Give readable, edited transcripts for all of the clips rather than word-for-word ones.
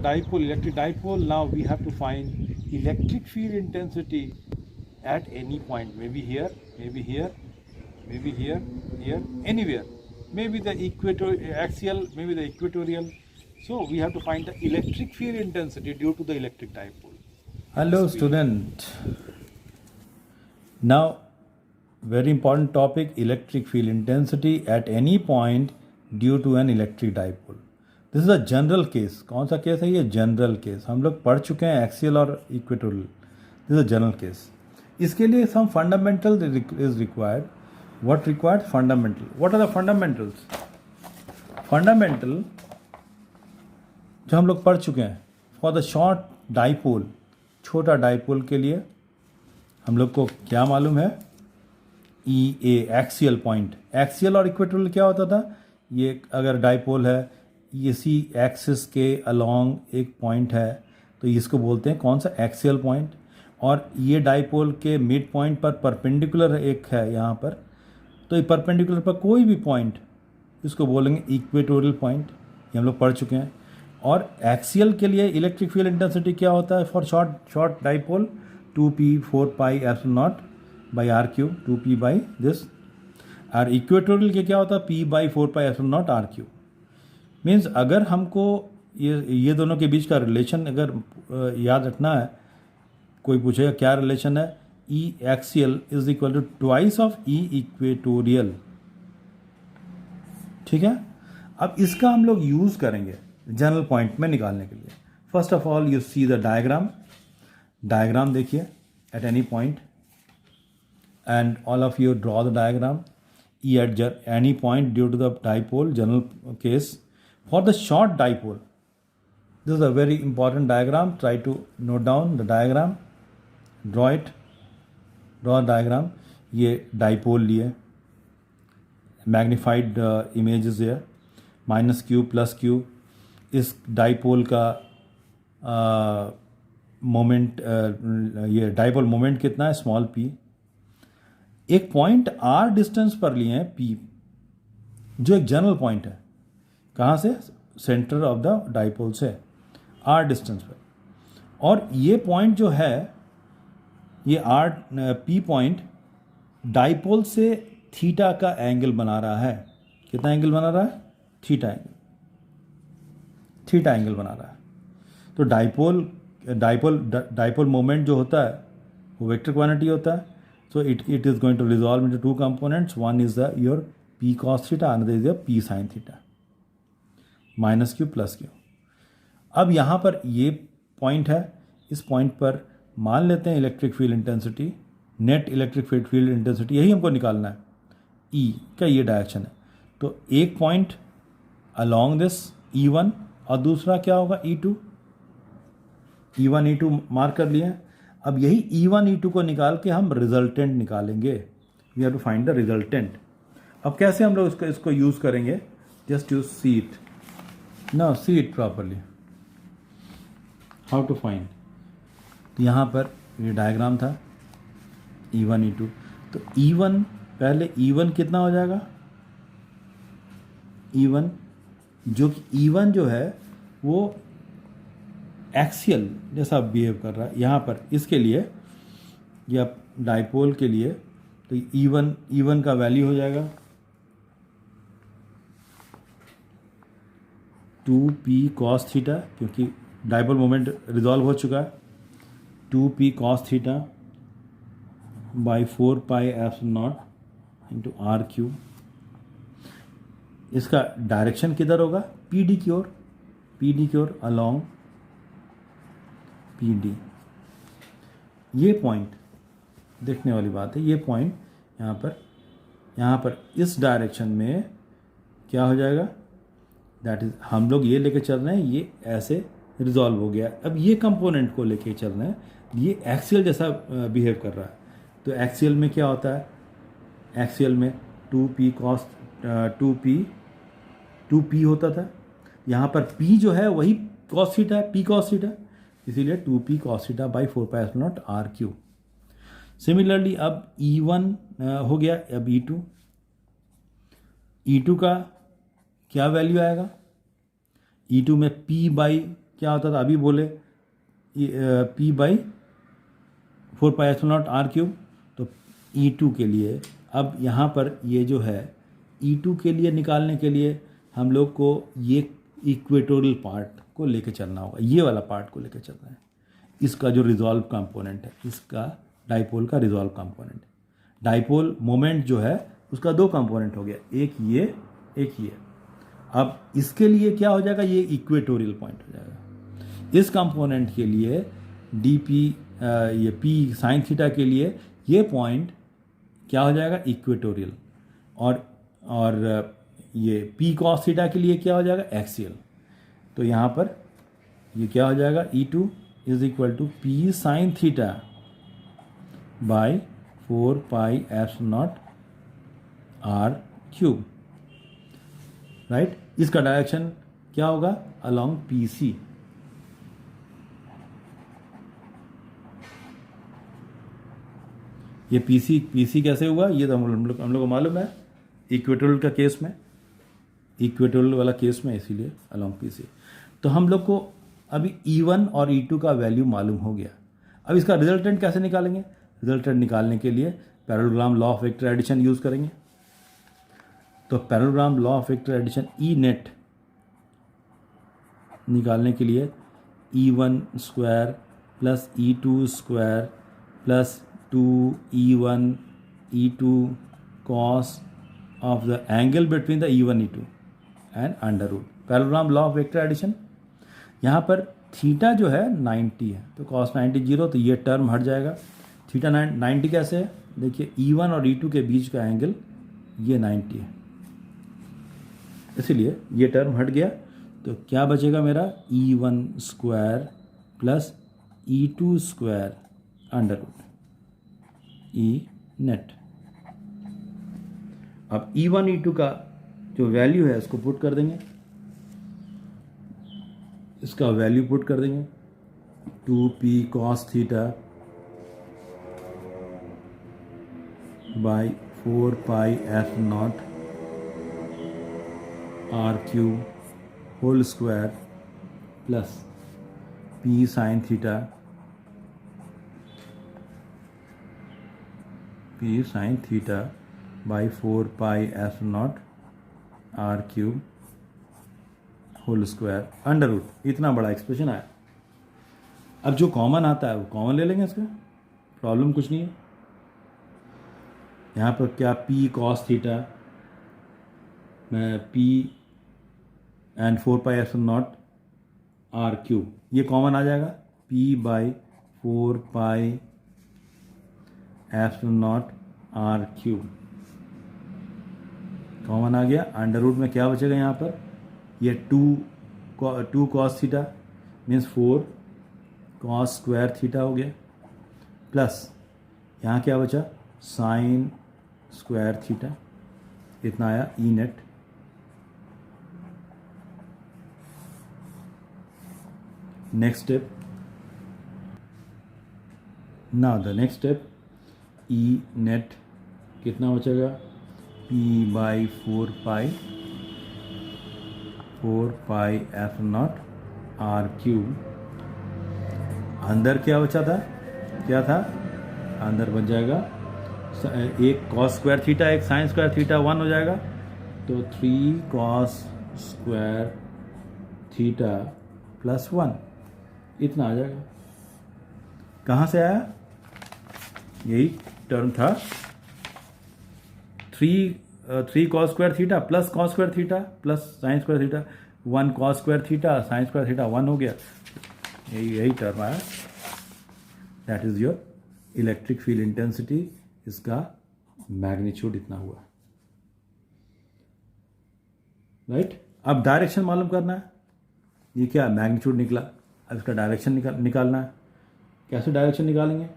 dipole, electric dipole. Now we have to find electric field intensity at any point, maybe here, maybe here, maybe here, here, anywhere. Maybe the axial, maybe the equatorial. So we have to find the electric field intensity due to the electric dipole. Hello student. Now very important topic, electric field intensity at any point due to an electric dipole. This is a general case. कौन सा case है ये? General case. हम लोग पढ़ चुके हैं axial और equatorial. This is a general case. इसके लिए some fundamental is required. What required? Fundamental. What are the fundamentals? Fundamental जो हम लोग पढ़ चुके हैं फॉर द शॉर्ट डाइपोल, छोटा डाइपोल के लिए हम लोग को क्या मालूम है? E A, axial point. Axial और इक्वेटोरियल क्या होता था? ये अगर डाइपोल है, ये सी एक्सिस के अलोंग एक पॉइंट है, तो इसको बोलते हैं कौन सा? Axial point. और ये डाइपोल के मिड पॉइंट पर परपेंडिकुलर एक है यहाँ पर, तो ये परपेंडिकुलर पर कोई भी पॉइंट इसको बोलेंगे इक्वेटोरियल पॉइंट. ये हम लोग पढ़ चुके हैं. और एक्सियल के लिए इलेक्ट्रिक फील्ड इंटेंसिटी क्या होता है for short dipole? 2p 4 pi epsilon naught by r cube, 2p by this. और इक्वेटोरियल के क्या होता है? p by 4 pi epsilon naught r cube. Means अगर हमको ये दोनों के बीच का रिलेशन अगर याद रखना है, कोई पूछेगा क्या रिलेशन है? E axial is equal to twice of E equatorial. ठीक है. अब इसका हम लोग यूज करेंगे जनरल पॉइंट में निकालने के लिए. First of all you see the diagram. Diagram देखिए at any point and all of you draw the diagram. E at any point due to the dipole, general case. For the short dipole, this is a very important diagram. Try to note down the diagram. Draw it. Draw a diagram. ये dipole लिए. Magnified image is there. Minus q plus q. इस dipole का moment, ये dipole moment कितना है? Small p. एक point r distance पर लिए हैं p, जो एक जनरल पॉइंट है. कहाँ से? सेंटर ऑफ द डाइपोल से, r डिस्टेंस पर. और ये पॉइंट जो है, ये p पॉइंट डाइपोल से थीटा का एंगल बना रहा है. कितना एंगल बना रहा है? Theta angle. थीटा एंगल बना रहा है. तो डाइपोल मोमेंट जो होता है वो वेक्टर क्वांटिटी होता है. So it is going to resolve into two components. One is the your p cos theta, another is your p sin theta. Minus q plus q. अब यहाँ पर ये पॉइंट है. इस पॉइंट पर मान लेते हैं electric field intensity, net electric field intensity, यही हमको निकालना है. ई का ये डायरेक्शन है. तो एक पॉइंट अलोंग दिस E1 और दूसरा क्या होगा? E2. E1 E2 मार्क कर लिए. अब यही E1 E2 को निकाल के हम रिजल्टेंट निकालेंगे. We have to find the resultant. अब कैसे हम लोग इसको यूज करेंगे? Just you see it. Now see it properly. How to find? तो यहाँ पर ये डायग्राम था E1 E2. तो E1 पहले E1 कितना हो जाएगा? E1 जो कि E1 जो है वो एक्सियल जैसा बिहेव कर रहा है यहाँ पर. इसके लिए या डाइपोल के लिए तो E1 का वैल्यू हो जाएगा 2p cos थीटा, क्योंकि डाइपोल मोमेंट रिजॉल्व हो चुका है. 2p cos theta by 4 pi epsilon naught into r cube. इसका डायरेक्शन किधर होगा? PD की ओर. PD की ओर अलोंग PD. ये पॉइंट देखने वाली बात है. ये पॉइंट यहाँ पर इस डायरेक्शन में क्या हो जाएगा? दैट इज, हम लोग ये लेके चल रहे हैं, ये ऐसे रिजॉल्व हो गया. अब ये कंपोनेंट को लेके चल रहे हैं, ये एक्सियल जैसा बिहेव कर रहा है. तो एक्सियल में क्या होता है? एक्सियल में 2p cos 2p होता था. यहाँ पर p जो है वही cos थीटा है, p cos थीटा, इसीलिए 2p cos theta by 4 pi epsilon naught r cube. Similarly अब E1 हो गया. अब E2 का क्या वैल्यू आएगा? E2 में p बाई क्या होता था, अभी बोले P बाई 4πε0r³। तो E2 के लिए अब यहाँ पर ये जो है E2 के लिए निकालने के लिए हम लोग को ये इक्वेटोरियल पार्ट को लेके चलना होगा, ये वाला पार्ट को लेके चलना है। इसका जो रिजॉल्व कंपोनेंट है, इसका डाइपोल का रिजॉल्व कंपोनेंट, डाइपोल मोमेंट जो है उसका दो कंपोनेंट हो गया, एक ये एक ये। अब इसके लिए क्या हो जाएगा, ये इक्वेटोरियल पॉइंट हो जाएगा। इस कंपोनेंट के लिए dp ये p साइन थीटा के लिए ये पॉइंट क्या हो जाएगा, इक्वेटोरियल। और ये p कॉस थीटा के लिए क्या हो जाएगा, एक्सियल। तो यहाँ पर ये क्या हो जाएगा, E2 is equal to p sine theta by 4πε0 r³, right. इसका डायरेक्शन क्या होगा, अलोंग PC। ये PC कैसे हुआ, ये तो हम लोग को मालूम है, इक्वेटोरियल का केस में, इक्वेटोरियल वाला केस में, इसीलिए अलोंग PC। तो हम लोग को अभी E1 और E2 का वैल्यू मालूम हो गया। अब इसका रिजल्टेंट कैसे निकालेंगे, रिजल्टेंट निकालने के लिए parallelogram law of vector addition use करेंगे। तो parallelogram law of vector addition E net निकालने के लिए E1 square plus E2 square plus 2E1 E2 cos of the angle between the E1 E2 and under root. Parallelogram law of vector addition, यहाँ पर theta जो है 90 है, तो cos 90 0, तो ये टर्म हट जाएगा। थीटा 90 कैसे है, देखिए E1 और E2 के बीच का एंगल ये 90 है, इसलिए ये टर्म हट गया। तो क्या बचेगा मेरा, E1 square plus E2 square under root E net. अब E1 E2 का जो वैल्यू है उसको पुट कर देंगे, इसका वैल्यू पुट कर देंगे 2p cos theta by 4πε0 r³ whole square plus p sine theta by 4πε0 r³ whole square under root. इतना बड़ा एक्सप्रेशन आया। अब जो कॉमन आता है वो कॉमन ले लेंगे, इसका प्रॉब्लम कुछ नहीं है। यहाँ पर क्या p cos theta p and 4πε0 r³ ये कॉमन आ जाएगा, p बाई 4πε0 r³ कॉमन आ गया। अंडर रूट में क्या बचेगा, यहाँ पर ये 2 cos theta means 4 cos square theta हो गया, प्लस यहाँ क्या बचा, साइन स्क्वायर थीटा, इतना आया E net. Next step, now the next step, E net कितना बचेगा, p बाई 4πε0 r³। अंदर क्या बचा था, क्या था, अंदर बच जाएगा एक कॉस स्क्वायर थीटा एक साइन स्क्वायर थीटा 1 हो जाएगा, तो 3 कॉस स्क्वायर थीटा प्लस 1 इतना आ जाएगा। कहाँ से आया, यही टर्म था 3 cos square theta plus cos square theta plus sine square theta, 1 cos square theta sine square theta 1 हो गया, यही टर्म आया। That is your electric field intensity, इसका मैग्नीट्यूड इतना हुआ, राइट। अब डायरेक्शन मालूम करना है, ये क्या मैग्नीट्यूड निकला, अब इसका डायरेक्शन निकालना है। कैसे डायरेक्शन निकालेंगे,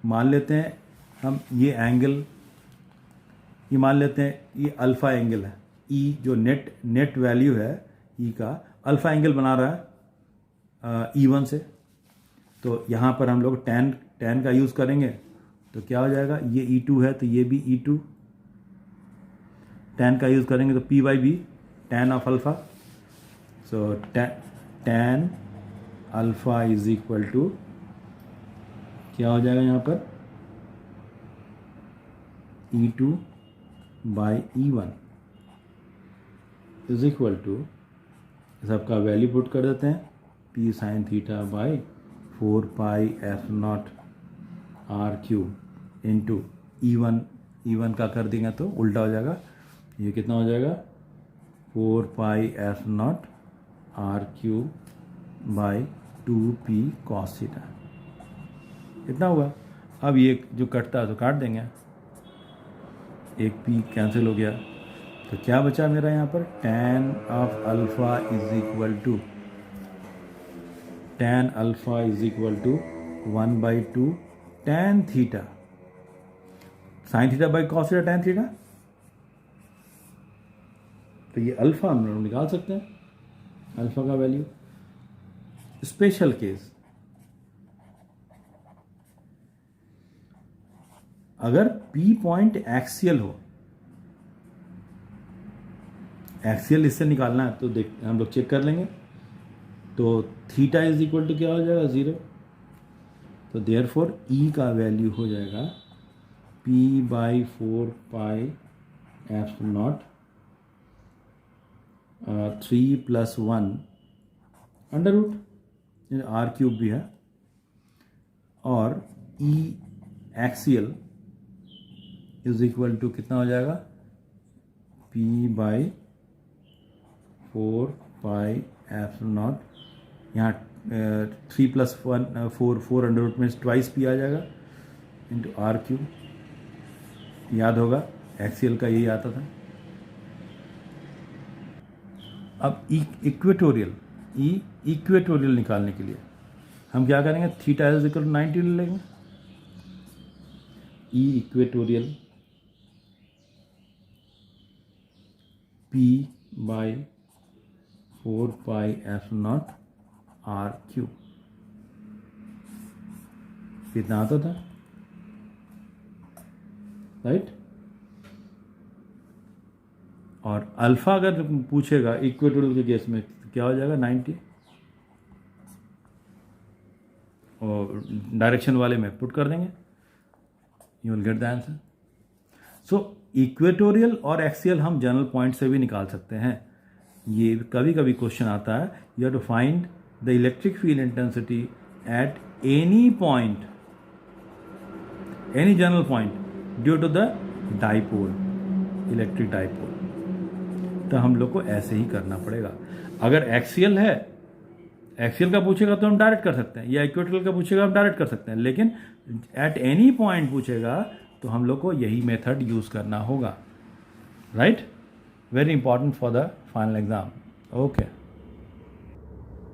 मान लेते हैं हम ये एंगल, ये मान लेते हैं ये अल्फ़ा एंगल है, ई जो नेट वैल्यू है ई का अल्फ़ा एंगल बना रहा है E1 से, तो यहाँ पर हम लोग tan का यूज़ करेंगे, तो क्या हो जाएगा, ये E2 है तो ये भी E2, tan का यूज़ करेंगे तो P by B tan of alpha, so tan alpha is equal to क्या हो जाएगा यहाँ पर E2 by E1 is equal to सबका वैल्यू पुट कर देते हैं P sine theta by 4 pi F naught are cube into E1 का कर देंगे तो उल्टा हो जाएगा, ये कितना हो जाएगा 4 pi F naught are cube by 2p cos theta, इतना हुआ। अब ये जो कटता है तो काट देंगे, एक p कैंसिल हो गया, तो क्या बचा मेरा यहाँ पर tan of alpha is equal to tan alpha is equal to 1/2 tan theta sine theta by cos theta tan theta. तो ये अल्फ़ा हम लोग निकाल सकते हैं, अल्फ़ा का वैल्यू। स्पेशल केस, अगर P पॉइंट एक्सियल हो, एक्सियल इससे निकालना है तो देख हम लोग चेक कर लेंगे, तो थीटा इज इक्वल टू क्या हो जाएगा 0, तो देयरफॉर E का वैल्यू हो जाएगा P by 4 pi F naught 3 + 1 under root r cube भी है, और E axial is equal to कितना हो जाएगा P by 4 pi F naught, यहाँ 3 + 1 4 अंडर रूट में ट्वाइस P आ जाएगा इंटू आर क्यूब। याद होगा एक्सियल का यही आता था। अब इक्वेटोरियल निकालने के लिए हम क्या करेंगे, थीटा इज इक्वल टू 90 ले लेंगे, E equatorial P by 4 pi F naught are cube, कितना आता था, राइट। और अल्फा अगर पूछेगा इक्वेटोरियल के केस में तो क्या हो जाएगा 90, और डायरेक्शन वाले में पुट कर देंगे, you will get the answer. So equatorial और एक्सियल हम जनरल पॉइंट से भी निकाल सकते हैं। ये कभी कभी क्वेश्चन आता है, you have to find the electric field intensity at any point, any general point due to the dipole, electric dipole. तो हम लोग को ऐसे ही करना पड़ेगा। अगर एक्सियल है, एक्सियल का पूछेगा तो हम डायरेक्ट कर सकते हैं, या इक्वेटोरियल का पूछेगा हम डायरेक्ट कर सकते हैं, लेकिन एट एनी पॉइंट पूछेगा तो हम लोग को यही मेथड यूज करना होगा, right. Very important for the final exam. Okay.